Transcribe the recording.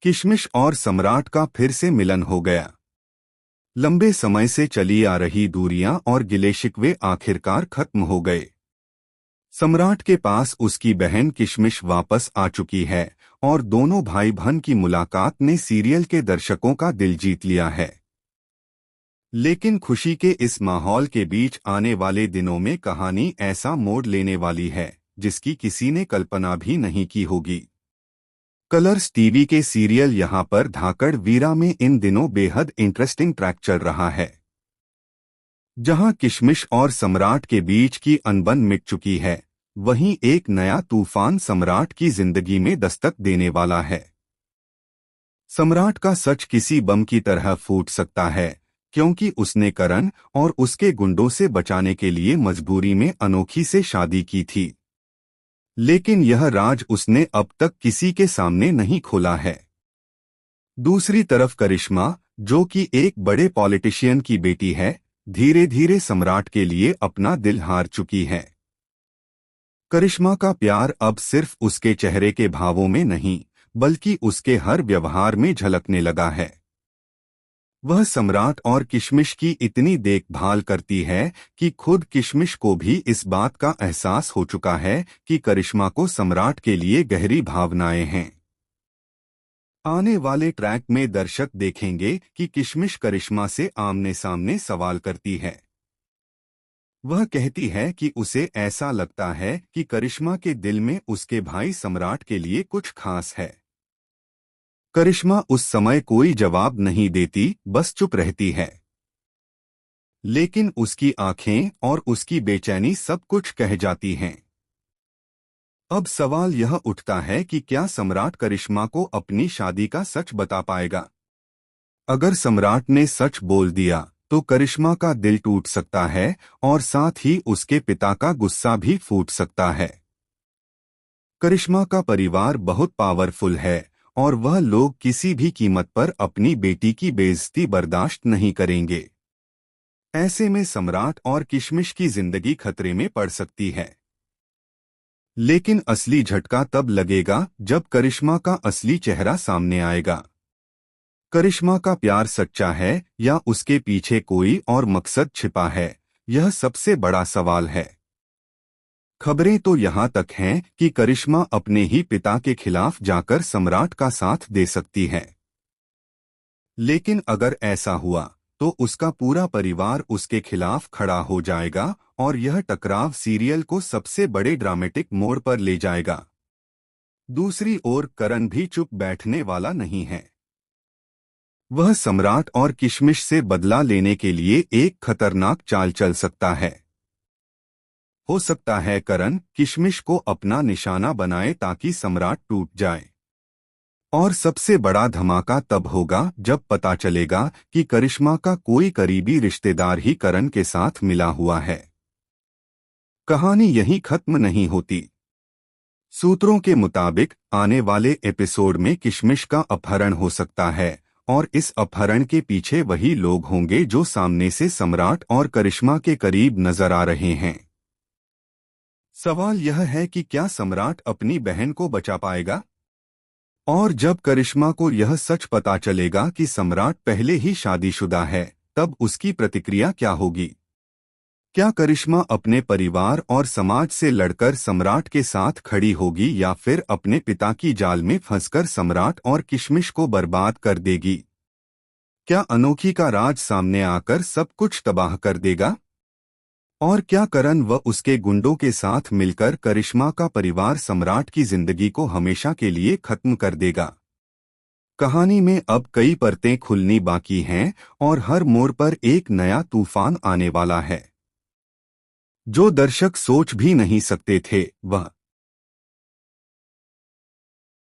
किशमिश और सम्राट का फिर से मिलन हो गया। लंबे समय से चली आ रही दूरियां और गिले शिकवे आखिरकार खत्म हो गए। सम्राट के पास उसकी बहन किशमिश वापस आ चुकी है और दोनों भाई बहन की मुलाकात ने सीरियल के दर्शकों का दिल जीत लिया है। लेकिन खुशी के इस माहौल के बीच आने वाले दिनों में कहानी ऐसा मोड़ लेने वाली है जिसकी किसी ने कल्पना भी नहीं की होगी। कलर्स टीवी के सीरियल यहाँ पर धाकड़ वीरा में इन दिनों बेहद इंटरेस्टिंग ट्रैक चल रहा है, जहां किशमिश और सम्राट के बीच की अनबन मिट चुकी है, वहीं एक नया तूफान सम्राट की जिंदगी में दस्तक देने वाला है। सम्राट का सच किसी बम की तरह फूट सकता है, क्योंकि उसने करण और उसके गुंडों से बचाने के लिए मजबूरी में अनोखी से शादी की थी। लेकिन यह राज उसने अब तक किसी के सामने नहीं खोला है। दूसरी तरफ करिश्मा, जो कि एक बड़े पॉलिटिशियन की बेटी है, धीरे धीरे सम्राट के लिए अपना दिल हार चुकी है। करिश्मा का प्यार अब सिर्फ उसके चेहरे के भावों में नहीं, बल्कि उसके हर व्यवहार में झलकने लगा है। वह सम्राट और किशमिश की इतनी देखभाल करती है कि खुद किशमिश को भी इस बात का एहसास हो चुका है कि करिश्मा को सम्राट के लिए गहरी भावनाएं हैं। आने वाले ट्रैक में दर्शक देखेंगे कि किशमिश करिश्मा से आमने सामने सवाल करती है। वह कहती है कि उसे ऐसा लगता है कि करिश्मा के दिल में उसके भाई सम्राट के लिए कुछ खास है। करिश्मा उस समय कोई जवाब नहीं देती, बस चुप रहती है। लेकिन उसकी आंखें और उसकी बेचैनी सब कुछ कह जाती हैं। अब सवाल यह उठता है कि क्या सम्राट करिश्मा को अपनी शादी का सच बता पाएगा? अगर सम्राट ने सच बोल दिया तो करिश्मा का दिल टूट सकता है और साथ ही उसके पिता का गुस्सा भी फूट सकता है। करिश्मा का परिवार बहुत पावरफुल है और वह लोग किसी भी कीमत पर अपनी बेटी की बेइज्जती बर्दाश्त नहीं करेंगे। ऐसे में सम्राट और किशमिश की जिंदगी खतरे में पड़ सकती है। लेकिन असली झटका तब लगेगा जब करिश्मा का असली चेहरा सामने आएगा। करिश्मा का प्यार सच्चा है या उसके पीछे कोई और मकसद छिपा है, यह सबसे बड़ा सवाल है। खबरें तो यहाँ तक हैं कि करिश्मा अपने ही पिता के खिलाफ जाकर सम्राट का साथ दे सकती है। लेकिन अगर ऐसा हुआ तो उसका पूरा परिवार उसके खिलाफ खड़ा हो जाएगा और यह टकराव सीरियल को सबसे बड़े ड्रामेटिक मोड़ पर ले जाएगा। दूसरी ओर करण भी चुप बैठने वाला नहीं है। वह सम्राट और किशमिश से बदला लेने के लिए एक खतरनाक चाल चल सकता है। हो सकता है करण किशमिश को अपना निशाना बनाए ताकि सम्राट टूट जाए। और सबसे बड़ा धमाका तब होगा जब पता चलेगा कि करिश्मा का कोई करीबी रिश्तेदार ही करण के साथ मिला हुआ है। कहानी यहीं खत्म नहीं होती। सूत्रों के मुताबिक आने वाले एपिसोड में किशमिश का अपहरण हो सकता है और इस अपहरण के पीछे वही लोग होंगे जो सामने से सम्राट और करिश्मा के करीब नजर आ रहे हैं। सवाल यह है कि क्या सम्राट अपनी बहन को बचा पाएगा? और जब करिश्मा को यह सच पता चलेगा कि सम्राट पहले ही शादीशुदा है, तब उसकी प्रतिक्रिया क्या होगी? क्या करिश्मा अपने परिवार और समाज से लड़कर सम्राट के साथ खड़ी होगी या फिर अपने पिता की जाल में फंसकर सम्राट और किशमिश को बर्बाद कर देगी? क्या अनोखी का राज सामने आकर सब कुछ तबाह कर देगा? और क्या करण व उसके गुंडों के साथ मिलकर करिश्मा का परिवार सम्राट की जिंदगी को हमेशा के लिए खत्म कर देगा? कहानी में अब कई परतें खुलनी बाकी हैं और हर मोड़ पर एक नया तूफान आने वाला है। जो दर्शक सोच भी नहीं सकते थे, वह